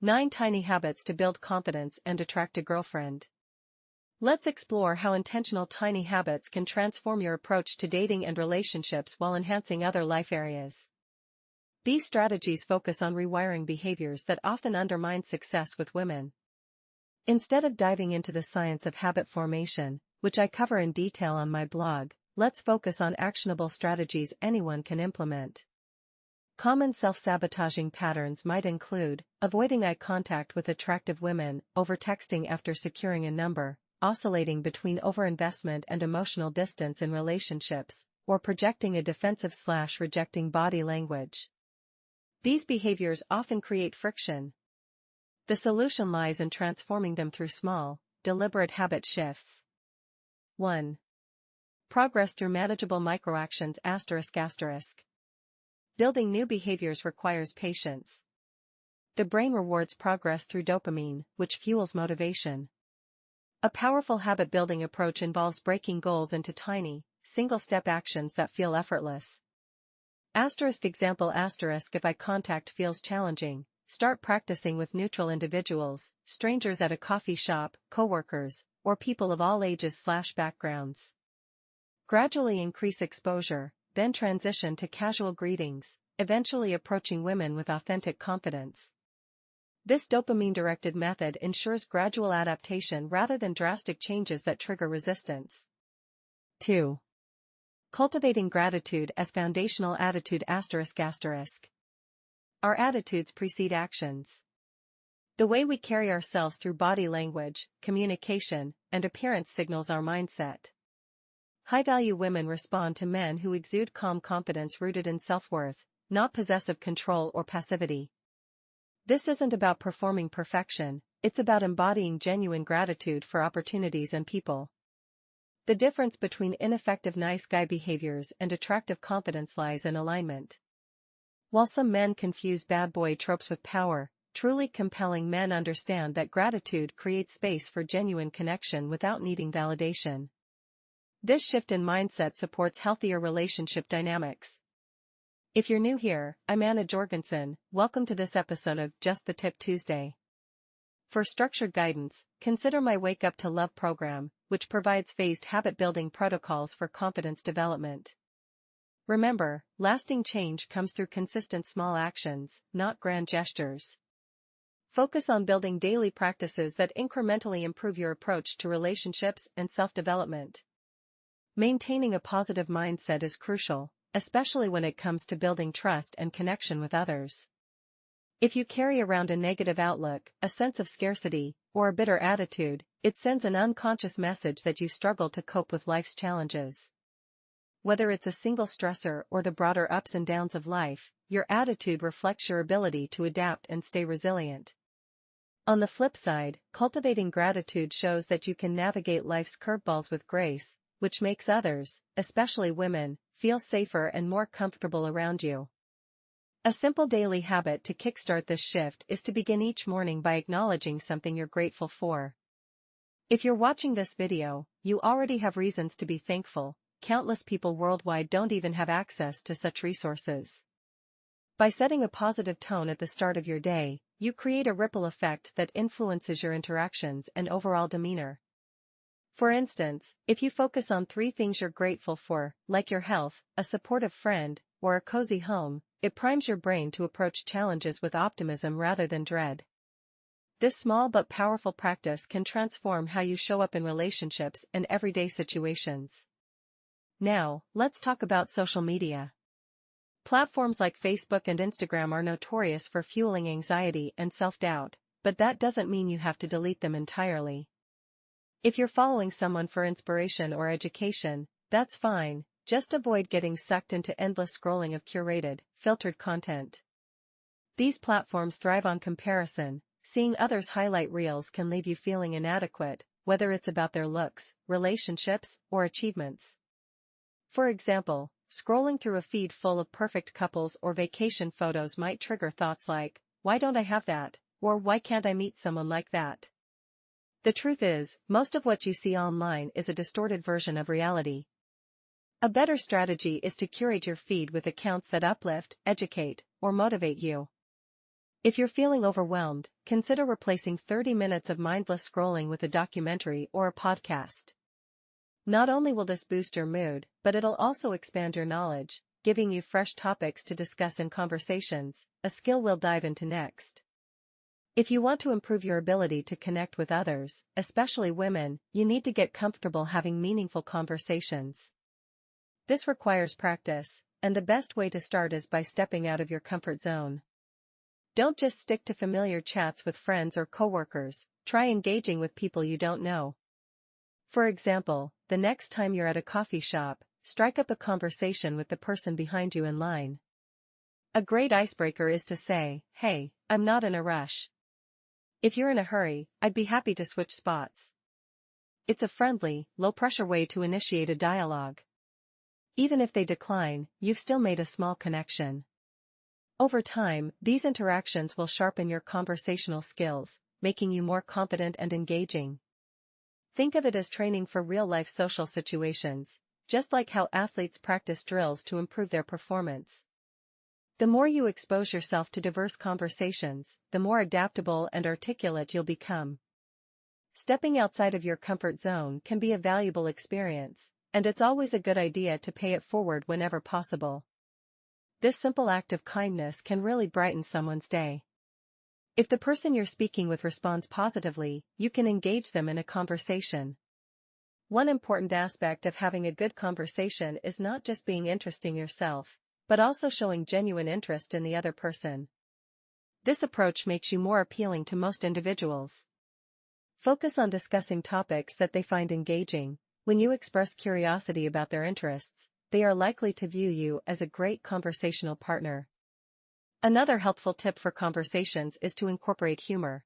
9 Tiny Habits to Build Confidence and Attract a Girlfriend. Let's explore how intentional tiny habits can transform your approach to dating and relationships while enhancing other life areas. These strategies focus on rewiring behaviors that often undermine success with women. Instead of diving into the science of habit formation, which I cover in detail on my blog, let's focus on actionable strategies anyone can implement. Common self-sabotaging patterns might include avoiding eye contact with attractive women, over-texting after securing a number, oscillating between overinvestment and emotional distance in relationships, or projecting a defensive/rejecting body language. These behaviors often create friction. The solution lies in transforming them through small, deliberate habit shifts. 1. Progress through manageable microactions ***. Building new behaviors requires patience. The brain rewards progress through dopamine, which fuels motivation. A powerful habit-building approach involves breaking goals into tiny, single-step actions that feel effortless. Example If eye contact feels challenging, start practicing with neutral individuals, strangers at a coffee shop, coworkers, or people of all ages/backgrounds. Gradually increase exposure, then transition to casual greetings, eventually approaching women with authentic confidence. This dopamine-directed method ensures gradual adaptation rather than drastic changes that trigger resistance. 2. Cultivating gratitude as foundational attitude ***. Our attitudes precede actions. The way we carry ourselves through body language, communication, and appearance signals our mindset. High-value women respond to men who exude calm confidence rooted in self-worth, not possessive control or passivity. This isn't about performing perfection, it's about embodying genuine gratitude for opportunities and people. The difference between ineffective nice guy behaviors and attractive confidence lies in alignment. While some men confuse bad boy tropes with power, truly compelling men understand that gratitude creates space for genuine connection without needing validation. This shift in mindset supports healthier relationship dynamics. If you're new here, I'm Anna Jorgensen. Welcome to this episode of Just the Tip Tuesday. For structured guidance, consider my Wake Up to Love program, which provides phased habit-building protocols for confidence development. Remember, lasting change comes through consistent small actions, not grand gestures. Focus on building daily practices that incrementally improve your approach to relationships and self-development. Maintaining a positive mindset is crucial, especially when it comes to building trust and connection with others. If you carry around a negative outlook, a sense of scarcity, or a bitter attitude, it sends an unconscious message that you struggle to cope with life's challenges. Whether it's a single stressor or the broader ups and downs of life, your attitude reflects your ability to adapt and stay resilient. On the flip side, cultivating gratitude shows that you can navigate life's curveballs with grace, which makes others, especially women, feel safer and more comfortable around you. A simple daily habit to kickstart this shift is to begin each morning by acknowledging something you're grateful for. If you're watching this video, you already have reasons to be thankful. Countless people worldwide don't even have access to such resources. By setting a positive tone at the start of your day, you create a ripple effect that influences your interactions and overall demeanor. For instance, if you focus on 3 things you're grateful for, like your health, a supportive friend, or a cozy home, it primes your brain to approach challenges with optimism rather than dread. This small but powerful practice can transform how you show up in relationships and everyday situations. Now, let's talk about social media. Platforms like Facebook and Instagram are notorious for fueling anxiety and self-doubt, but that doesn't mean you have to delete them entirely. If you're following someone for inspiration or education, that's fine, just avoid getting sucked into endless scrolling of curated, filtered content. These platforms thrive on comparison. Seeing others' highlight reels can leave you feeling inadequate, whether it's about their looks, relationships, or achievements. For example, scrolling through a feed full of perfect couples or vacation photos might trigger thoughts like, "Why don't I have that?" or "Why can't I meet someone like that?" The truth is, most of what you see online is a distorted version of reality. A better strategy is to curate your feed with accounts that uplift, educate, or motivate you. If you're feeling overwhelmed, consider replacing 30 minutes of mindless scrolling with a documentary or a podcast. Not only will this boost your mood, but it'll also expand your knowledge, giving you fresh topics to discuss in conversations, a skill we'll dive into next. If you want to improve your ability to connect with others, especially women, you need to get comfortable having meaningful conversations. This requires practice, and the best way to start is by stepping out of your comfort zone. Don't just stick to familiar chats with friends or coworkers, try engaging with people you don't know. For example, the next time you're at a coffee shop, strike up a conversation with the person behind you in line. A great icebreaker is to say, "Hey, I'm not in a rush. If you're in a hurry, I'd be happy to switch spots." It's a friendly, low-pressure way to initiate a dialogue. Even if they decline, you've still made a small connection. Over time, these interactions will sharpen your conversational skills, making you more confident and engaging. Think of it as training for real-life social situations, just like how athletes practice drills to improve their performance. The more you expose yourself to diverse conversations, the more adaptable and articulate you'll become. Stepping outside of your comfort zone can be a valuable experience, and it's always a good idea to pay it forward whenever possible. This simple act of kindness can really brighten someone's day. If the person you're speaking with responds positively, you can engage them in a conversation. One important aspect of having a good conversation is not just being interesting yourself, but also showing genuine interest in the other person. This approach makes you more appealing to most individuals. Focus on discussing topics that they find engaging. When you express curiosity about their interests, they are likely to view you as a great conversational partner. Another helpful tip for conversations is to incorporate humor.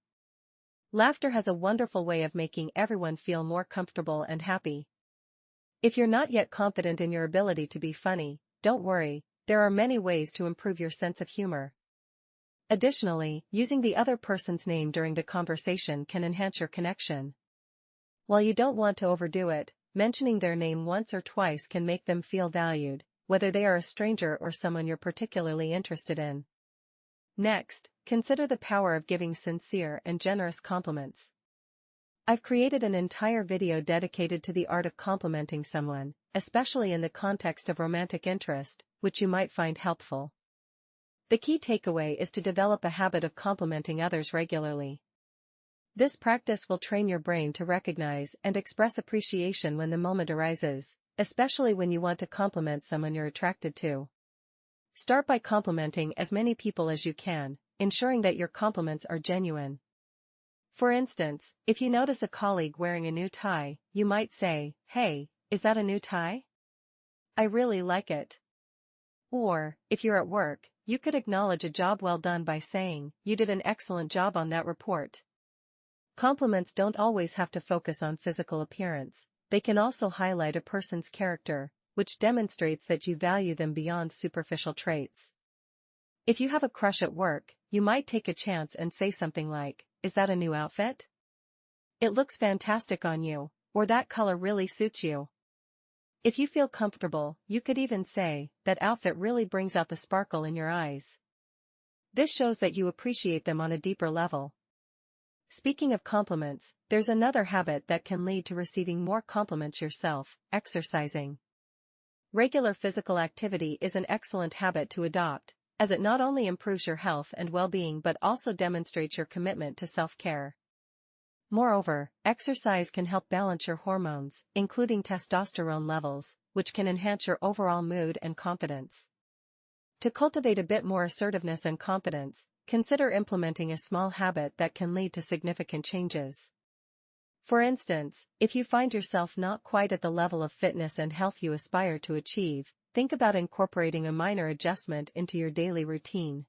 Laughter has a wonderful way of making everyone feel more comfortable and happy. If you're not yet confident in your ability to be funny, don't worry, there are many ways to improve your sense of humor. Additionally, using the other person's name during the conversation can enhance your connection. While you don't want to overdo it, mentioning their name once or twice can make them feel valued, whether they are a stranger or someone you're particularly interested in. Next, consider the power of giving sincere and generous compliments. I've created an entire video dedicated to the art of complimenting someone, especially in the context of romantic interest, which you might find helpful. The key takeaway is to develop a habit of complimenting others regularly. This practice will train your brain to recognize and express appreciation when the moment arises, especially when you want to compliment someone you're attracted to. Start by complimenting as many people as you can, ensuring that your compliments are genuine. For instance, if you notice a colleague wearing a new tie, you might say, "Hey, is that a new tie? I really like it." Or, if you're at work, you could acknowledge a job well done by saying, "You did an excellent job on that report." Compliments don't always have to focus on physical appearance, they can also highlight a person's character, which demonstrates that you value them beyond superficial traits. If you have a crush at work, you might take a chance and say something like, "Is that a new outfit? It looks fantastic on you," or "That color really suits you." If you feel comfortable, you could even say, "That outfit really brings out the sparkle in your eyes." This shows that you appreciate them on a deeper level. Speaking of compliments, there's another habit that can lead to receiving more compliments yourself: exercising. Regular physical activity is an excellent habit to adopt, as it not only improves your health and well-being but also demonstrates your commitment to self-care. Moreover, exercise can help balance your hormones, including testosterone levels, which can enhance your overall mood and confidence. To cultivate a bit more assertiveness and confidence, consider implementing a small habit that can lead to significant changes. For instance, if you find yourself not quite at the level of fitness and health you aspire to achieve, think about incorporating a minor adjustment into your daily routine.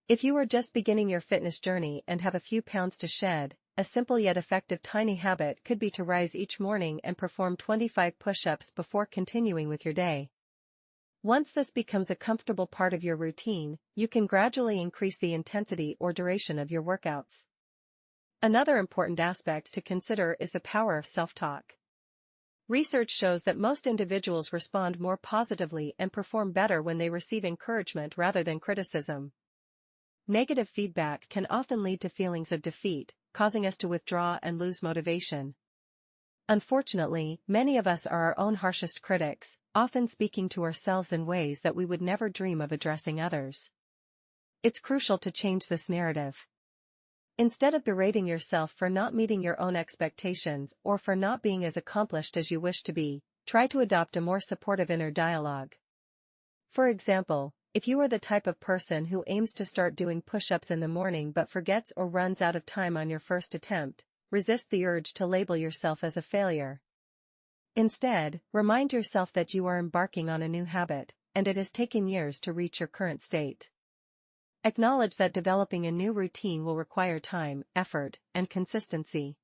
If you are just beginning your fitness journey and have a few pounds to shed, a simple yet effective tiny habit could be to rise each morning and perform 25 push-ups before continuing with your day. Once this becomes a comfortable part of your routine, you can gradually increase the intensity or duration of your workouts. Another important aspect to consider is the power of self-talk. Research shows that most individuals respond more positively and perform better when they receive encouragement rather than criticism. Negative feedback can often lead to feelings of defeat, causing us to withdraw and lose motivation. Unfortunately, many of us are our own harshest critics, often speaking to ourselves in ways that we would never dream of addressing others. It's crucial to change this narrative. Instead of berating yourself for not meeting your own expectations or for not being as accomplished as you wish to be, try to adopt a more supportive inner dialogue. For example, if you are the type of person who aims to start doing push-ups in the morning but forgets or runs out of time on your first attempt, resist the urge to label yourself as a failure. Instead, remind yourself that you are embarking on a new habit, and it has taken years to reach your current state. Acknowledge that developing a new routine will require time, effort, and consistency.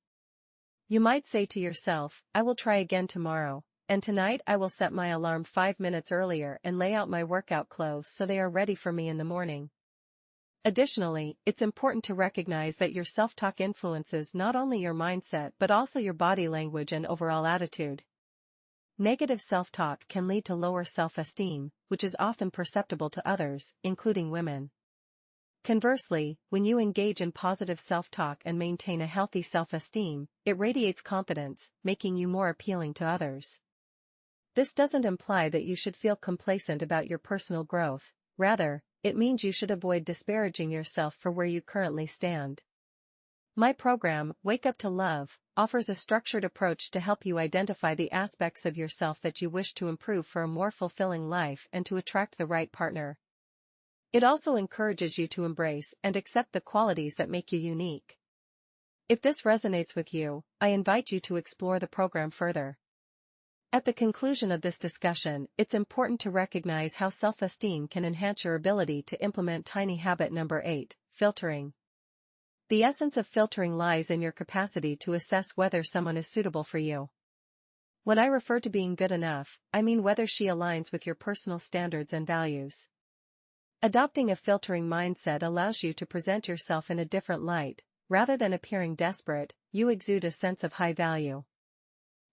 You might say to yourself, I will try again tomorrow, and tonight I will set my alarm 5 minutes earlier and lay out my workout clothes so they are ready for me in the morning. Additionally, it's important to recognize that your self-talk influences not only your mindset but also your body language and overall attitude. Negative self-talk can lead to lower self-esteem, which is often perceptible to others, including women. Conversely, when you engage in positive self-talk and maintain a healthy self-esteem, it radiates confidence, making you more appealing to others. This doesn't imply that you should feel complacent about your personal growth, rather, it means you should avoid disparaging yourself for where you currently stand. My program, Wake Up to Love, offers a structured approach to help you identify the aspects of yourself that you wish to improve for a more fulfilling life and to attract the right partner. It also encourages you to embrace and accept the qualities that make you unique. If this resonates with you, I invite you to explore the program further. At the conclusion of this discussion, it's important to recognize how self-esteem can enhance your ability to implement tiny habit number 8, filtering. The essence of filtering lies in your capacity to assess whether someone is suitable for you. When I refer to being good enough, I mean whether she aligns with your personal standards and values. Adopting a filtering mindset allows you to present yourself in a different light. Rather than appearing desperate, you exude a sense of high value.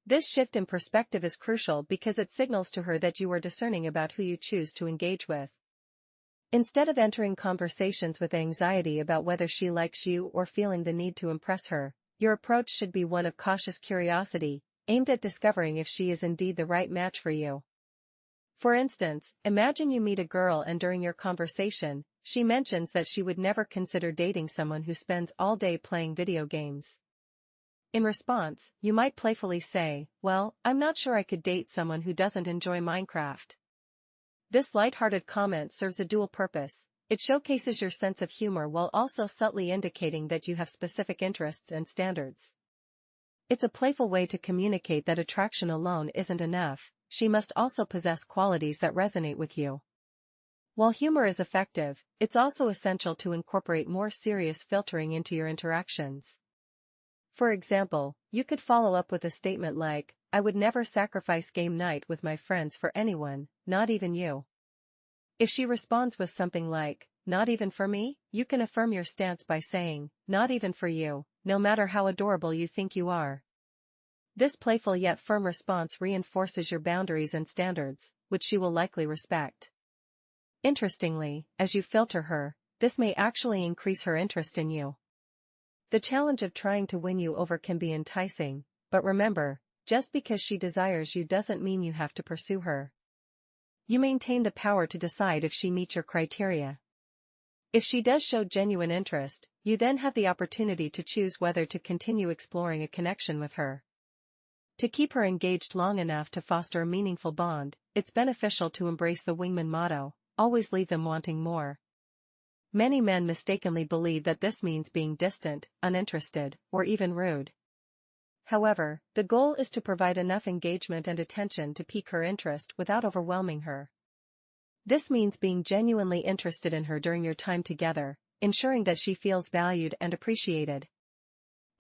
This shift in perspective is crucial because it signals to her that you are discerning about who you choose to engage with. Instead of entering conversations with anxiety about whether she likes you or feeling the need to impress her, your approach should be one of cautious curiosity, aimed at discovering if she is indeed the right match for you. For instance, imagine you meet a girl and during your conversation, she mentions that she would never consider dating someone who spends all day playing video games. In response, you might playfully say, well, I'm not sure I could date someone who doesn't enjoy Minecraft. This lighthearted comment serves a dual purpose. It showcases your sense of humor while also subtly indicating that you have specific interests and standards. It's a playful way to communicate that attraction alone isn't enough. She must also possess qualities that resonate with you. While humor is effective, it's also essential to incorporate more serious filtering into your interactions. For example, you could follow up with a statement like, I would never sacrifice game night with my friends for anyone, not even you. If she responds with something like, not even for me, you can affirm your stance by saying, not even for you, no matter how adorable you think you are. This playful yet firm response reinforces your boundaries and standards, which she will likely respect. Interestingly, as you filter her, this may actually increase her interest in you. The challenge of trying to win you over can be enticing, but remember, just because she desires you doesn't mean you have to pursue her. You maintain the power to decide if she meets your criteria. If she does show genuine interest, you then have the opportunity to choose whether to continue exploring a connection with her. To keep her engaged long enough to foster a meaningful bond, it's beneficial to embrace the wingman motto, always leave them wanting more. Many men mistakenly believe that this means being distant, uninterested, or even rude. However, the goal is to provide enough engagement and attention to pique her interest without overwhelming her. This means being genuinely interested in her during your time together, ensuring that she feels valued and appreciated.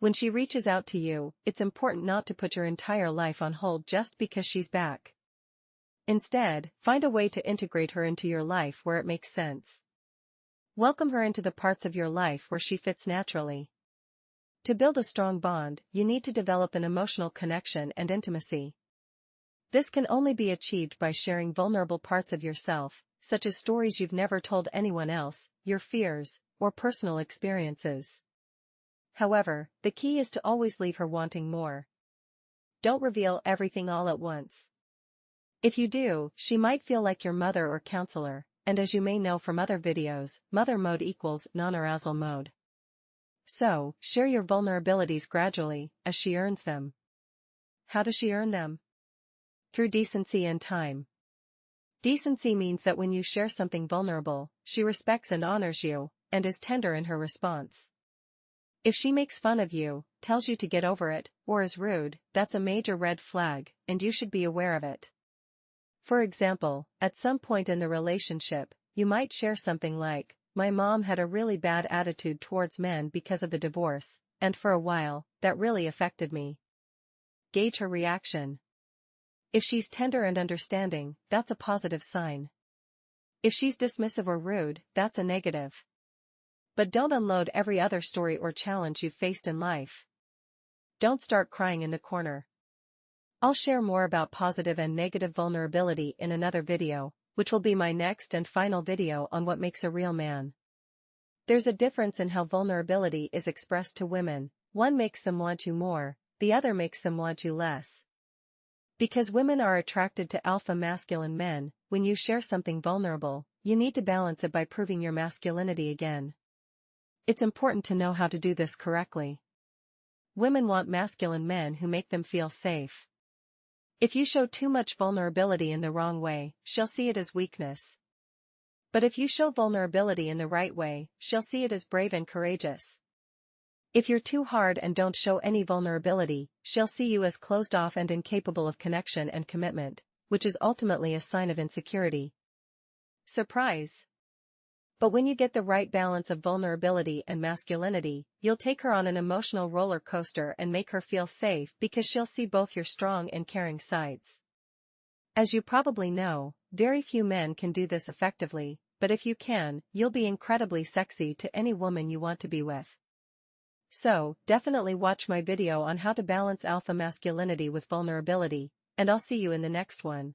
When she reaches out to you, it's important not to put your entire life on hold just because she's back. Instead, find a way to integrate her into your life where it makes sense. Welcome her into the parts of your life where she fits naturally. To build a strong bond, you need to develop an emotional connection and intimacy. This can only be achieved by sharing vulnerable parts of yourself, such as stories you've never told anyone else, your fears, or personal experiences. However, the key is to always leave her wanting more. Don't reveal everything all at once. If you do, she might feel like your mother or counselor, and as you may know from other videos, mother mode equals non-arousal mode. So, share your vulnerabilities gradually, as she earns them. How does she earn them? Through decency and time. Decency means that when you share something vulnerable, she respects and honors you, and is tender in her response. If she makes fun of you, tells you to get over it, or is rude, that's a major red flag, and you should be aware of it. For example, at some point in the relationship, you might share something like, "My mom had a really bad attitude towards men because of the divorce, and for a while, that really affected me." Gauge her reaction. If she's tender and understanding, that's a positive sign. If she's dismissive or rude, that's a negative. But don't unload every other story or challenge you've faced in life. Don't start crying in the corner. I'll share more about positive and negative vulnerability in another video, which will be my next and final video on what makes a real man. There's a difference in how vulnerability is expressed to women. One makes them want you more, the other makes them want you less. Because women are attracted to alpha masculine men, when you share something vulnerable, you need to balance it by proving your masculinity again. It's important to know how to do this correctly. Women want masculine men who make them feel safe. If you show too much vulnerability in the wrong way, she'll see it as weakness. But if you show vulnerability in the right way, she'll see it as brave and courageous. If you're too hard and don't show any vulnerability, she'll see you as closed off and incapable of connection and commitment, which is ultimately a sign of insecurity. Surprise! But when you get the right balance of vulnerability and masculinity, you'll take her on an emotional roller coaster and make her feel safe because she'll see both your strong and caring sides. As you probably know, very few men can do this effectively, but if you can, you'll be incredibly sexy to any woman you want to be with. So, definitely watch my video on how to balance alpha masculinity with vulnerability, and I'll see you in the next one.